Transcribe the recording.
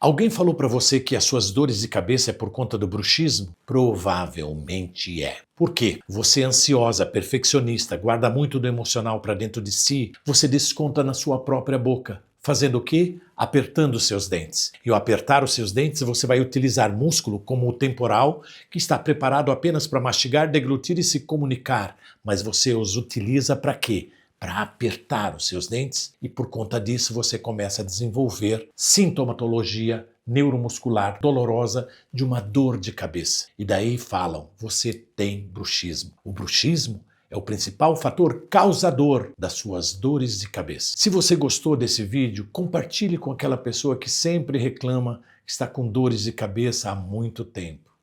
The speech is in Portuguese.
Alguém falou para você que as suas dores de cabeça é por conta do bruxismo? Provavelmente é. Por quê? Você é ansiosa, perfeccionista, guarda muito do emocional para dentro de si, você desconta na sua própria boca. Fazendo o quê? Apertando os seus dentes. E ao apertar os seus dentes, você vai utilizar músculo como o temporal, que está preparado apenas para mastigar, deglutir e se comunicar. Mas você os utiliza para quê? Para apertar os seus dentes, e por conta disso você começa a desenvolver sintomatologia neuromuscular dolorosa de uma dor de cabeça. E daí falam, você tem bruxismo. O bruxismo é o principal fator causador das suas dores de cabeça. Se você gostou desse vídeo, compartilhe com aquela pessoa que sempre reclama que está com dores de cabeça há muito tempo.